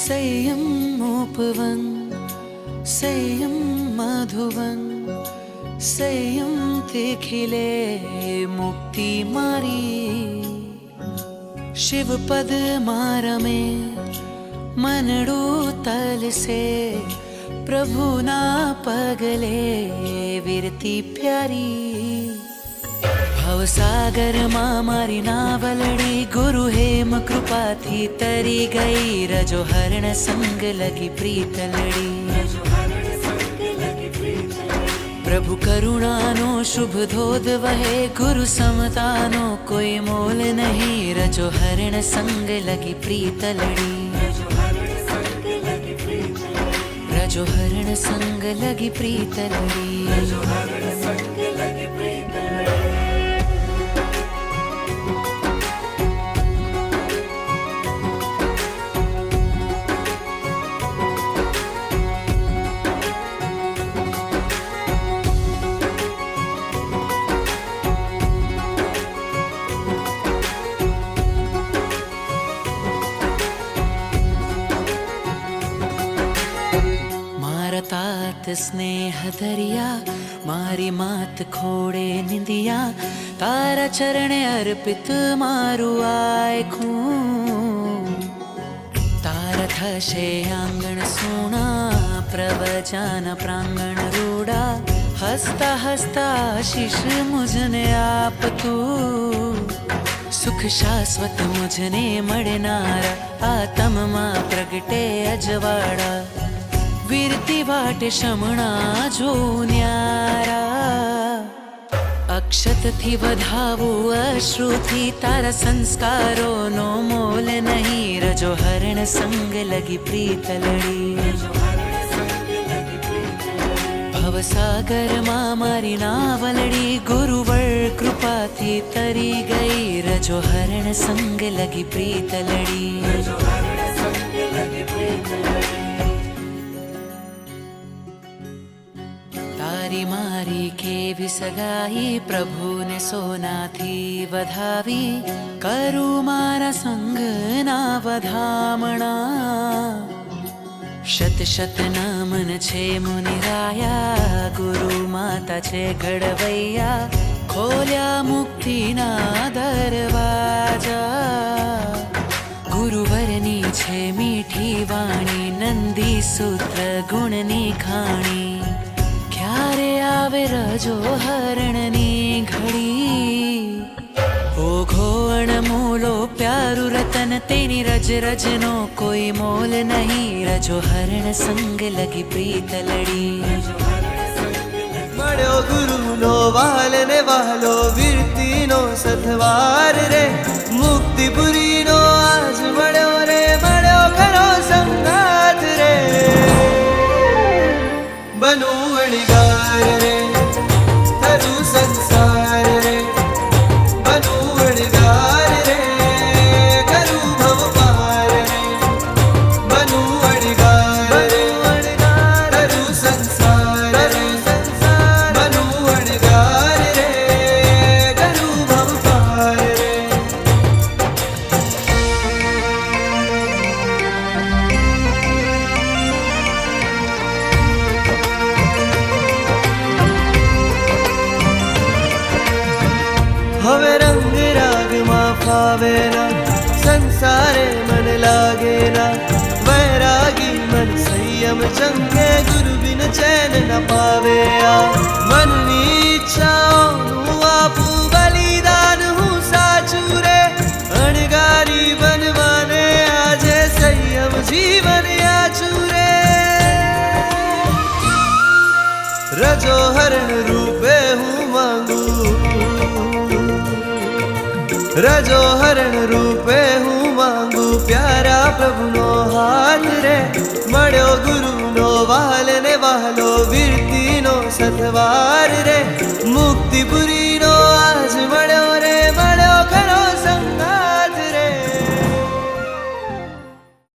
संयम उपवन संयम मधुवन संयम खिले मुक्ति मारी शिव पद मार में मनडू तल से प्रभु ना पगले वीरती प्यारी भवसागर मां मारी नावलड़ी गुरु हेम कृपा थी तरी गई रजो हरण संग लगी प्रीत लड़ी प्रभु करुणा नो शुभ धोध वहे गुरु समता नो कोई मोल नहीं रजो हरण संग लगी प्रीत लड़ी रजो हरण संग लगी प्रीत लड़ी तात स्नेह दरिया मारी मात खोड़े निंदिया तारा चरण अर्पित मारु आय खूं तारा थशे आंगण सोना प्रवचन प्रांगण रूड़ा हसता हसता आशीष मुझने आप तू सुख शाश्वत मुझने मड़नारा आत्म मां प्रगटे अजवाड़ा वीरती वाटे शमणा जो न्यारा अक्षत थी वधावू अश्रु थी तारा संस्कारो नो मोल नहीं रजो हरण संग लगी प्रीत लड़ी भवसागर मां मारी नावलड़ी गुरुवर कृपा थी तरी गई रजो हरण संग लगी प्रीत लड़ी तारी मारी के विसगाई प्रभु ने सोना थी वधावी करु मारा संग ना वधामणा शत शत नमन छे मुनिराया गुरु माता छे घड़वैया खोल्या मुक्ति ना दरवाजा गुरुवरनी छे मीठी वाणी नंदी सूत्र गुणनी खाणी क्यारे आवे रजो हरणनी घड़ी ओघो अणमूलो प्यारु रतन तेनी रज रजनो कोई मोल नहीं रजो हरण संग लगी प्रीत लड़ी मळ्यो गुरु नो वाल ने वालो वीरती नो सथवार रे मुक्तिपुरी नो आज मळ्यो रे मळ्यो खरो संगात रे बनू वणगार रे थरू संसार रे बनू वणगार रे करू भव पार रे बनू वणगार रे थरू संसार रे बनू वणगार रे करू भव पार रे हवे रंग राग मां फावे ना संसारे मन लागे ना वैरागी मन संयम चंगे गुरु बिन चैन न पावे आ मन नी इच्छाओं आपू बलिदान हूँ साचू रे अणगारी बनवाने आजे संयम जीवन आचू रे रजो हरण रूपे हूँ मांगू रजो हरण रूपे हूँ मांगू प्यारा प्रभु नो हाथ रे मळ्यो गुरु नो वाल ने वालो वीरती नो सतवार रे मुक्तिपुरी नो आज मळ्यो